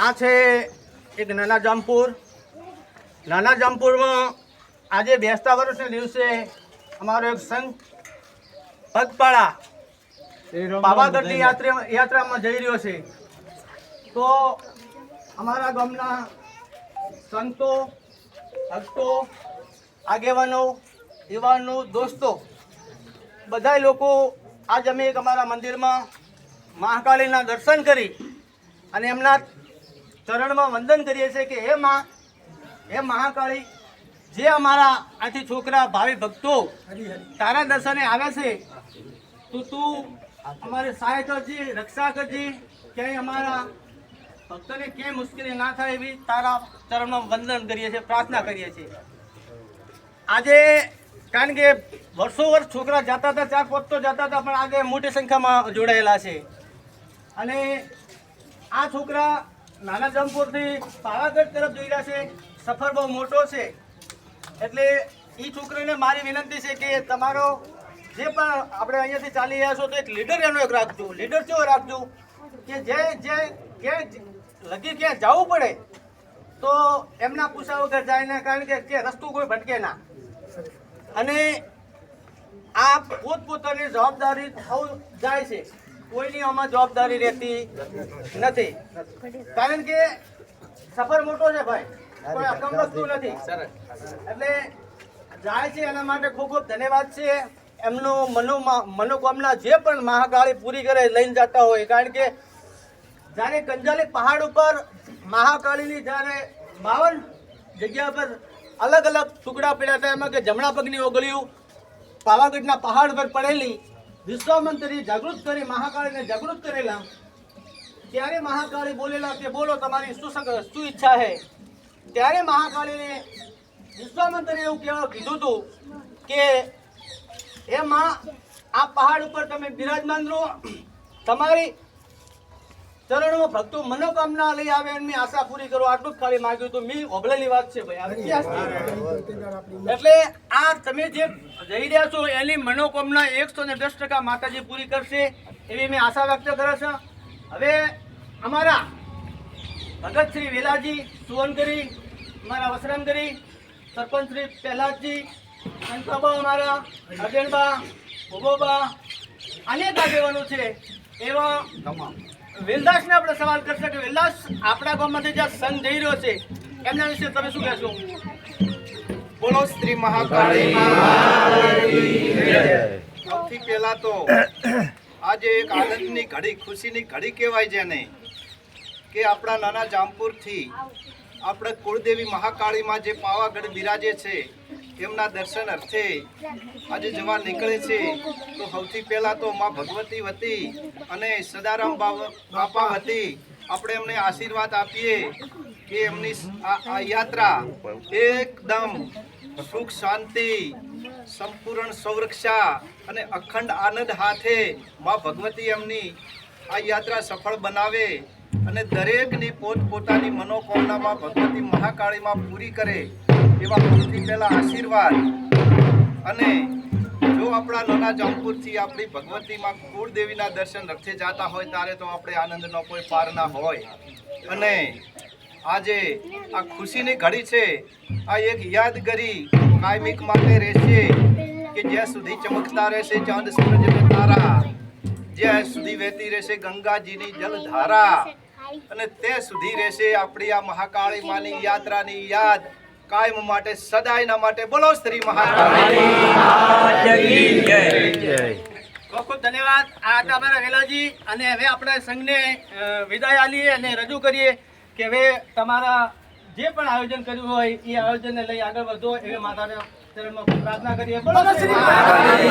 આ છે એક નાના જામપુર. નાના જામપુરમાં આજે બેસતા વર્ષના દિવસે અમારો એક સંઘ પગપાળા પાવાગઢની યાત્રામાં જઈ રહ્યો છે. તો અમારા ગામના સંતો, ભક્તો, આગેવાનો, યુવાનો, દોસ્તો બધા લોકો આજ અમે એક અમારા મંદિરમાં મહાકાળીના દર્શન કરી અને એમના ચરણમાં વંદન કરીએ છીએ કે હે માં, હે મહાકાળી, જે અમારા આથી છોકરા ભાવિ ભક્તો તારા દર્શને આવે છે તો તું અમારી સહાય કરજી, રક્ષા કરજી, ક્યાંય અમારા ભક્તોને ક્યાંય મુશ્કેલી ના થાય એવી તારા ચરણમાં વંદન કરીએ છીએ, પ્રાર્થના કરીએ છીએ. આજે કારણ કે વર્ષો વર્ષ છોકરા જતા હતા, 4-5 તો જતા હતા, પણ આજે મોટી સંખ્યામાં જોડાયેલા છે. અને આ છોકરા નાના જામપુરથી પાવાગઢ તરફ જઈ રહ્યા છે. સફર બહુ મોટો છે, એટલે એ છોકરાને મારી વિનંતી છે કે તમારો જે પણ આપણે અહીંયાથી ચાલી રહ્યા છો તો એક લીડર એનો એક રાખજો. લીડર કેવો રાખજો કે જે લગી ક્યાં જવું પડે તો એમના પૂછા વગર જાય ને, કારણ કે રસ્તું કોઈ ભટકે ના. અને આ પોતપોતાની જવાબદારી જાય છે, કોઈની આમાં જવાબદારી રહેતી નથી, કારણ કે સફર મોટો છે ભાઈ, કોઈ અકમ વસ્તુ નથી. એટલે જાય છે એના માટે ખૂબ ખૂબ ધન્યવાદ છે. એમનું મનોકામના જે પણ મહાકાળી પૂરી કરે લઈને જતા હોય, કારણ કે જ્યારે કંજાલી પહાડ ઉપર મહાકાળીની જ્યારે 52 જગ્યા પર અલગ અલગ ટુકડા પડ્યા હતા, એમાં કે જમણા પગની ઓગળીઓ પાવાગઢના પહાડ પર પડેલી, વિશ્વામિત્રી જાગૃત કરી મહાકાળીને જાગૃત કરેલા, ત્યારે મહાકાળી બોલેલા કે બોલો તમારી શું ઈચ્છા છે. ત્યારે મહાકાળીને વિશ્વામિત્રીએ એવું કીધું હતું કે એ માં, આ પહાડ ઉપર તમે બિરાજમાન રહો, તમારી ચરણોમાં ભક્તો મનોકામના લઈ આવે એમની આશા પૂરી કરો, આટલું જ ખાલી માંગ્યું હતું. મેં ઓગળેલી વાત છે ભાઈ. એટલે આ તમે જે જઈ રહ્યા છો એની મનોકામના 110% માતાજી પૂરી કરશે એવી મેં આશા વ્યક્ત કરે છે. હવે અમારા ભગત શ્રી વેલાજી સુવનગરી, અમારા વસરામગરી, સરપંચ શ્રી પ્રહલાદજી, સંતબા, અમારા અજયબા, ભોબોબા, અનેક આગેવાનો છે. એવા વેલદાસને આપણે સવાલ કરશે કે વેલદાસ, આપણા ગામમાંથી જ્યાં સંઘ જઈ રહ્યો છે એમના વિશે તમે શું કહેશો? બોલો શ્રી મહાકાળી. સૌથી પહેલા તો આજે એક આનંદની ઘડી, ખુશીની ઘડી કહેવાય જેને, કે આપણા નાના જામપુરથી આપણે કુળદેવી મહાકાળીમાં જે પાવાગઢ બિરાજે છે એમના દર્શન અર્થે આજે જવા નીકળે છે. તો સૌથી પહેલા તો માં ભગવતી વતી અને સદારામ બાપા વતી આપણે એમને આશીર્વાદ આપીએ કે એમની આ યાત્રા એકદમ સુખ, શાંતિ, સંપૂર્ણ સંરક્ષા અને અખંડ આનંદ હાથે માં ભગવતી એમની આ યાત્રા સફળ બનાવે અને દરેકની પોતપોતાની મનોકામનામાં ભગવતી મહાકાળીમાં પૂરી કરે એવા સૌથી પહેલા આશીર્વાદ. અને જો આપણા નાના જામપુરથી આપણી ભગવતીમાં કુળદેવીના દર્શન રખે જતા હોય ત્યારે તો આપણે આનંદનો કોઈ પાર ના હોય. અને આજે આ ખુશીની ઘડી છે, આ એક યાદગીરી કાયમિક માટે રહેશે કે જ્યાં સુધી ચમકતા રહેશે ચાંદ સૂરજ ને તારા, જ્યાં સુધી વહેતી રહેશે ગંગાજીની જલધારા, અને તે સુધી રહેશે આપણી આ મહાકાળી માની યાત્રાની યાદ કાયમ માટે, સદાયના માટે. બોલો શ્રી મહાકાળી. ખૂબ ખૂબ ધન્યવાદ. આ હતા અમારા વેલાજી. અને હવે આપણે સંઘને વિદાય આલીએ અને રજૂ કરીએ કે હવે તમારા જે પણ આયોજન કર્યું હોય એ આયોજનને લઈ આગળ વધો એવી માતાના ચરણમાં પ્રાર્થના કરીએ. બોલો શ્રી મહાકાળી.